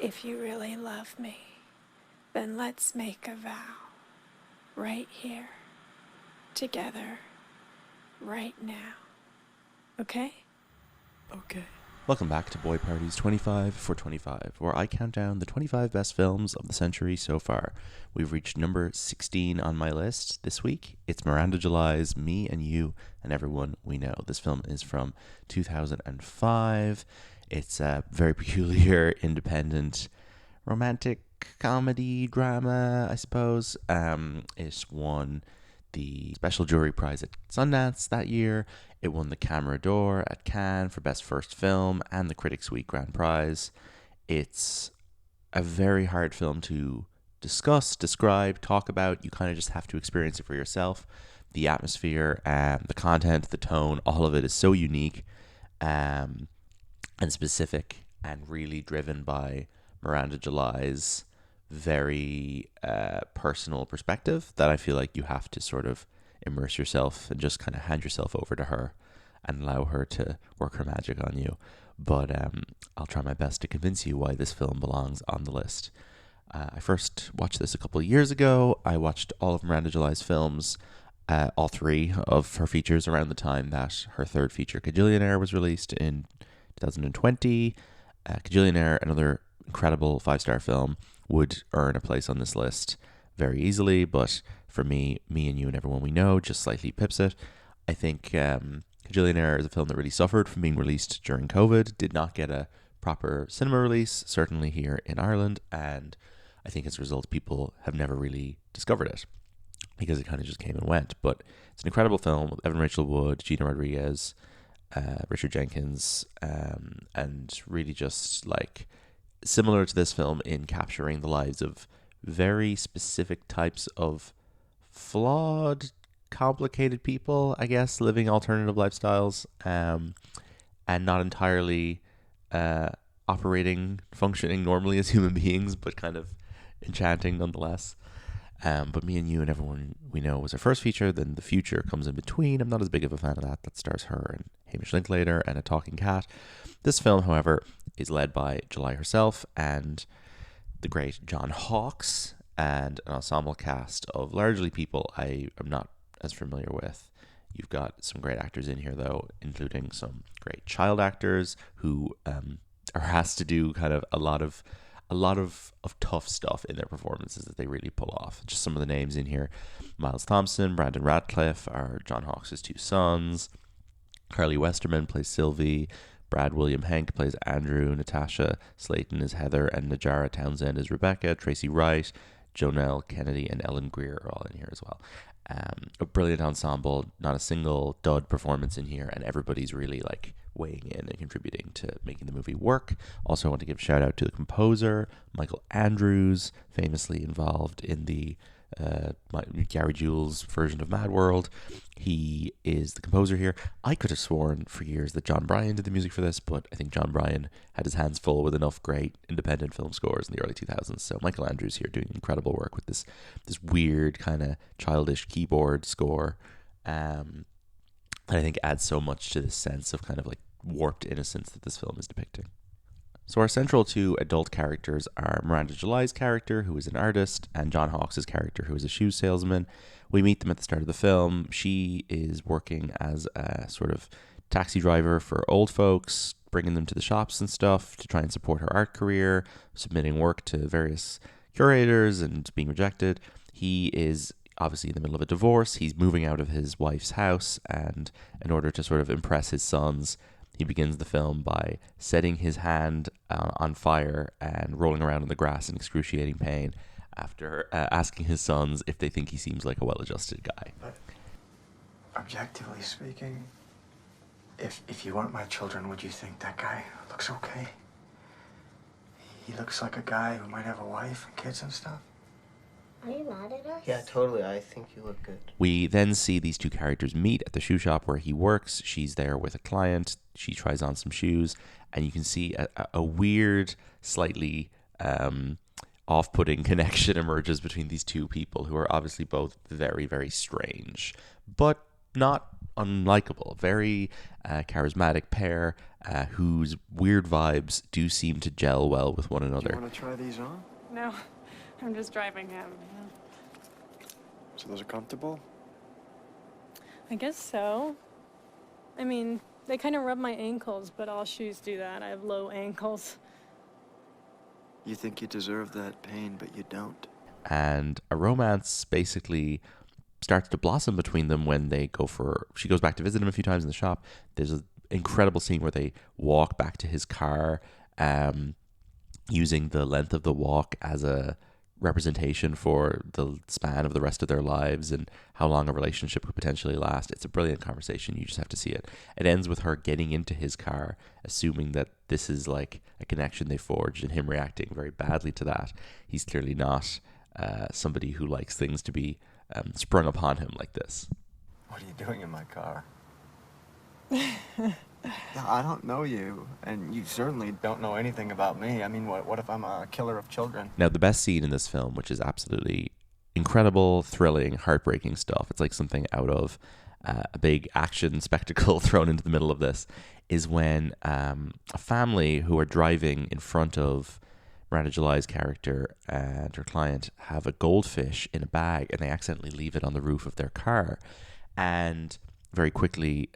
If you really love me, then let's make a vow. Right here. Together. Right now. Okay? Okay. Welcome back to Boy Party's 25 for 25, where I count down the 25 best films of the century so far. We've reached number 16 on my list this week. It's Miranda July's Me and You and Everyone We Know. This film is from 2005. It's a very peculiar, independent, romantic comedy drama, I suppose. It won the Special Jury Prize at Sundance that year. It won the Camera d'Or at Cannes for Best First Film and the Critics' Week Grand Prize. It's a very hard film to discuss, describe, talk about. You kind of just have to experience it for yourself. The atmosphere, the content, the tone, all of it is so unique and specific and really driven by Miranda July's very personal perspective that I feel like you have to sort of immerse yourself and just kind of hand yourself over to her and allow her to work her magic on you. But I'll try my best to convince you why this film belongs on the list. I first watched this a couple of years ago. I watched all of Miranda July's films, all three of her features around the time that her third feature, Kajillionaire, was released in 2020. Kajillionaire, another incredible 5-star film, would earn a place on this list very easily, but for me and You and Everyone We Know just slightly pips it. I think Kajillionaire is a film that really suffered from being released during COVID, did not get a proper cinema release, certainly here in Ireland, and I think as a result people have never really discovered it because it kind of just came and went. But it's an incredible film with Evan Rachel Wood, Gina Rodriguez, Richard Jenkins, and really just like similar to this film in capturing the lives of very specific types of flawed, complicated people, I guess, living alternative lifestyles, and not entirely functioning normally as human beings, but kind of enchanting nonetheless. But Me and You and Everyone We Know was her first feature. Then The Future comes in between. I'm not as big of a fan of that. That stars her and Hamish Linklater and a talking cat. This film, however, is led by July herself and the great John Hawkes and an ensemble cast of largely people I am not as familiar with. You've got some great actors in here, though, including some great child actors who are asked to do kind of a lot of tough stuff in their performances that they really pull off. Just some of the names in here: Miles Thompson, Brandon Radcliffe are John Hawkes' two sons. Carly Westerman plays Sylvie. Brad William Henk plays Andrew. Natasha Slayton is Heather, and Najara Townsend is Rebecca. Tracy Wright, Jonelle Kennedy, and Ellen Greer are all in here as well. A brilliant ensemble, not a single dud performance in here, and everybody's really like weighing in and contributing to making the movie work. Also, I want to give a shout out to the composer, Michael Andrews, famously involved in the Gary Jules version of Mad World. He is the composer here. I could have sworn for years that John Bryan did the music for this, but I think John Bryan had his hands full with enough great independent film scores in the early 2000s. So Michael Andrews here doing incredible work with this weird kind of childish keyboard score that I think adds so much to this sense of kind of like warped innocence that this film is depicting. So our central two adult characters are Miranda July's character, who is an artist, and John Hawkes' character, who is a shoe salesman. We meet them at the start of the film. She is working as a sort of taxi driver for old folks, bringing them to the shops and stuff to try and support her art career, submitting work to various curators and being rejected. He is obviously in the middle of a divorce. He's moving out of his wife's house, and in order to sort of impress his sons, he begins the film by setting his hand on fire and rolling around in the grass in excruciating pain after asking his sons if they think he seems like a well-adjusted guy. But objectively speaking, if you weren't my children, would you think that guy looks okay? He looks like a guy who might have a wife and kids and stuff. Are you mad at us? Yeah, totally. I think you look good. We then see these two characters meet at the shoe shop where he works. She's there with a client. She tries on some shoes, and you can see a weird, slightly off-putting connection emerges between these two people who are obviously both very, very strange. But not unlikable. Very charismatic pair whose weird vibes do seem to gel well with one Do another. you want to try these on? No, I'm just driving him. So those are comfortable? I guess so. I mean, they kind of rub my ankles, but all shoes do that. I have low ankles. You think you deserve that pain, but you don't. And a romance basically starts to blossom between them when she goes back to visit him a few times in the shop. There's an incredible scene where they walk back to his car, using the length of the walk as a representation for the span of the rest of their lives and how long a relationship could potentially last. It's a brilliant conversation. You just have to see it. It ends with her getting into his car, assuming that this is like a connection they forged, and him reacting very badly to that. He's clearly not somebody who likes things to be sprung upon him like this. What are you doing in my car? I don't know you, and you certainly don't know anything about me. I mean, what if I'm a killer of children? Now, the best scene in this film, which is absolutely incredible, thrilling, heartbreaking stuff, it's like something out of a big action spectacle thrown into the middle of this, is when a family who are driving in front of Miranda July's character and her client have a goldfish in a bag, and they accidentally leave it on the roof of their car. And very quickly,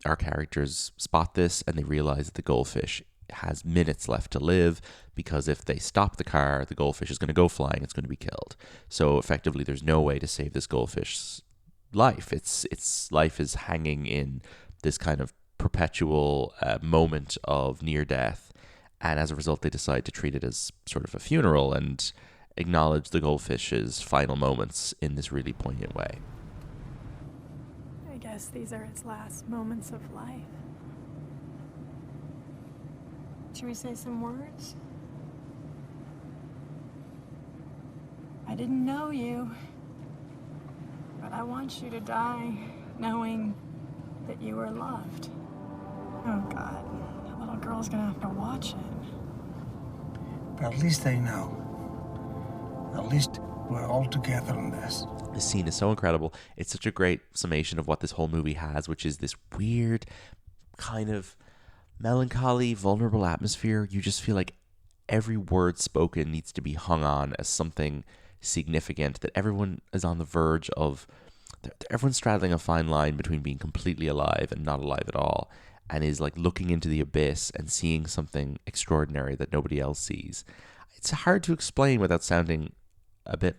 our characters spot this, and they realize that the goldfish has minutes left to live, because if they stop the car, the goldfish is going to go flying. It's going to be killed. So effectively, there's no way to save this goldfish's life. Its life is hanging in this kind of perpetual moment of near death. And as a result, they decide to treat it as sort of a funeral and acknowledge the goldfish's final moments in this really poignant way. I guess these are its last moments of life. Should we say some words? I didn't know you, but I want you to die knowing that you were loved. Oh, God. That little girl's gonna have to watch it. But at least they know. At least we're all together in this. This scene is so incredible. It's such a great summation of what this whole movie has, which is this weird kind of melancholy, vulnerable atmosphere. You just feel like every word spoken needs to be hung on as something significant, that everyone is on the verge of, everyone's straddling a fine line between being completely alive and not alive at all, and is like looking into the abyss and seeing something extraordinary that nobody else sees. It's hard to explain without sounding a bit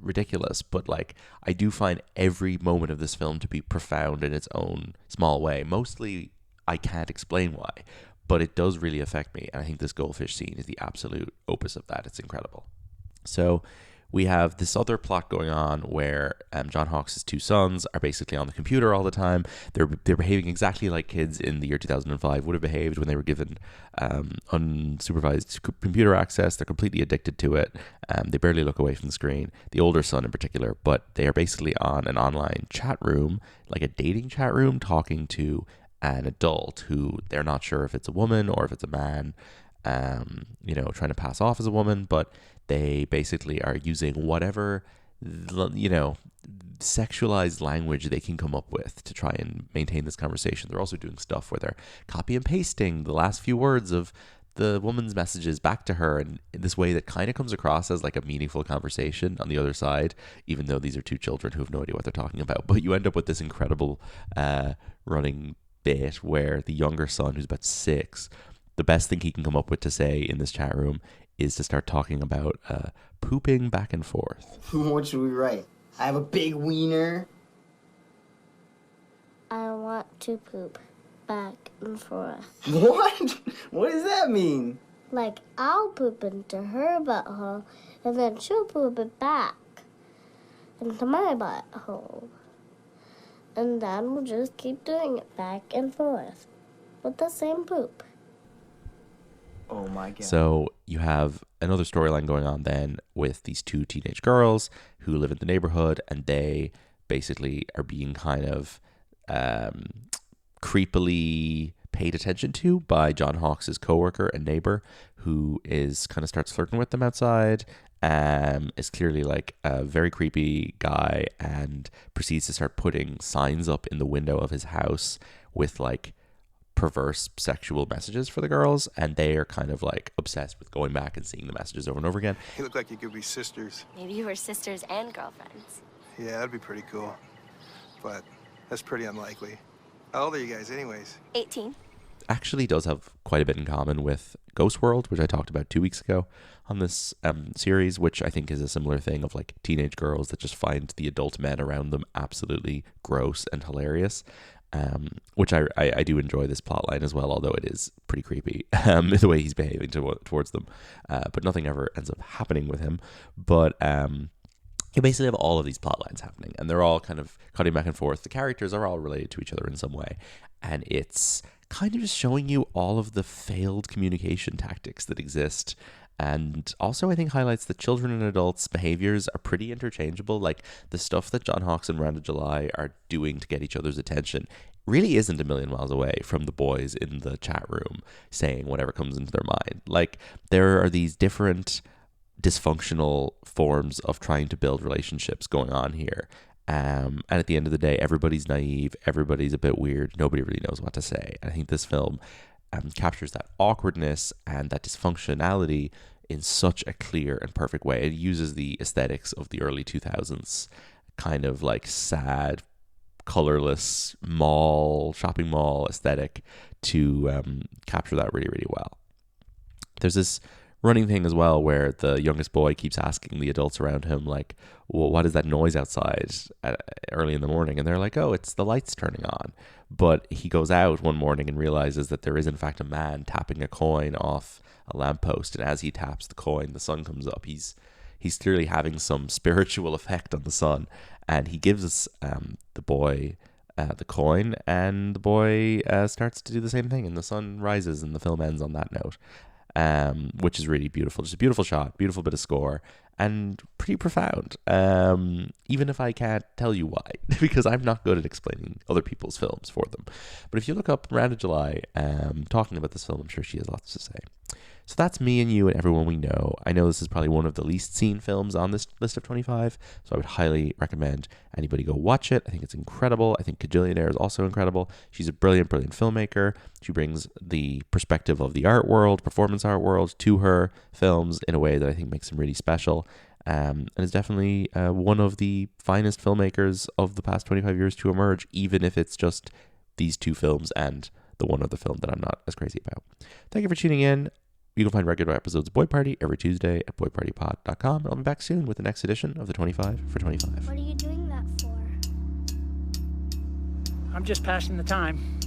ridiculous, but like I do find every moment of this film to be profound in its own small way. Mostly I can't explain why, but it does really affect me, and I think this goldfish scene is the absolute opus of that. It's incredible. So we have this other plot going on where John Hawkes' two sons are basically on the computer all the time. They're behaving exactly like kids in the year 2005 would have behaved when they were given unsupervised computer access. They're completely addicted to it. They barely look away from the screen, the older son in particular, but they are basically on an online chat room, like a dating chat room, talking to an adult who they're not sure if it's a woman or if it's a man, trying to pass off as a woman, but they basically are using whatever, sexualized language they can come up with to try and maintain this conversation. They're also doing stuff where they're copy and pasting the last few words of the woman's messages back to her in this way that kind of comes across as like a meaningful conversation on the other side, even though these are two children who have no idea what they're talking about. But you end up with this incredible running bit where the younger son, who's about 6, the best thing he can come up with to say in this chat room is to start talking about pooping back and forth. What should we write? I have a big wiener. I want to poop back and forth. What? What does that mean? Like, I'll poop into her butthole, and then she'll poop it back into my butthole. And then we'll just keep doing it back and forth with the same poop. Oh my God. So you have another storyline going on then with these two teenage girls who live in the neighborhood, and they basically are being kind of creepily paid attention to by John Hawkes' coworker and neighbor, who is kind of starts flirting with them outside is clearly like a very creepy guy and proceeds to start putting signs up in the window of his house with like perverse sexual messages for the girls, and they are kind of like obsessed with going back and seeing the messages over and over again. You look like you could be sisters. Maybe you were sisters and girlfriends. Yeah, that'd be pretty cool. But that's pretty unlikely. How old are you guys anyways? 18. Actually does have quite a bit in common with Ghost World, which I talked about 2 weeks ago on this series, which I think is a similar thing of like teenage girls that just find the adult men around them absolutely gross and hilarious. Which I do enjoy this plot line as well, although it is pretty creepy the way he's behaving towards them. But nothing ever ends up happening with him. But you basically have all of these plot lines happening, and they're all kind of cutting back and forth. The characters are all related to each other in some way, and it's kind of just showing you all of the failed communication tactics that exist. And also I think highlights that children and adults' behaviors are pretty interchangeable. Like the stuff that John Hawkes and Miranda July are doing to get each other's attention really isn't a million miles away from the boys in the chat room saying whatever comes into their mind. Like there are these different dysfunctional forms of trying to build relationships going on here. And at the end of the day, everybody's naive, everybody's a bit weird, nobody really knows what to say. And I think this film captures that awkwardness and that dysfunctionality in such a clear and perfect way. It uses the aesthetics of the early 2000s, kind of like sad, colorless shopping mall aesthetic to capture that really, really well. There's this running thing as well where the youngest boy keeps asking the adults around him, like, well, what is that noise outside early in the morning? And they're like, oh, it's the lights turning on. But he goes out one morning and realizes that there is in fact a man tapping a coin off a lamppost, and as he taps the coin, the sun comes up. He's clearly having some spiritual effect on the sun, and he gives the boy the coin, and the boy starts to do the same thing, and the sun rises, and the film ends on that note. Which is really beautiful. Just a beautiful shot, beautiful bit of score, and pretty profound. Even if I can't tell you why, because I'm not good at explaining other people's films for them. But if you look up Miranda July talking about this film, I'm sure she has lots to say. So that's Me and You and Everyone We Know. I know this is probably one of the least seen films on this list of 25, so I would highly recommend anybody go watch it. I think it's incredible. I think Kajillionaire is also incredible. She's a brilliant, brilliant filmmaker. She brings the perspective of the art world, performance art world, to her films in a way that I think makes them really special. And is definitely one of the finest filmmakers of the past 25 years to emerge, even if it's just these two films and the one other film that I'm not as crazy about. Thank you for tuning in. You can find regular episodes of Boy Party every Tuesday at boypartypod.com. And I'll be back soon with the next edition of the 25 for 25. What are you doing that for? I'm just passing the time.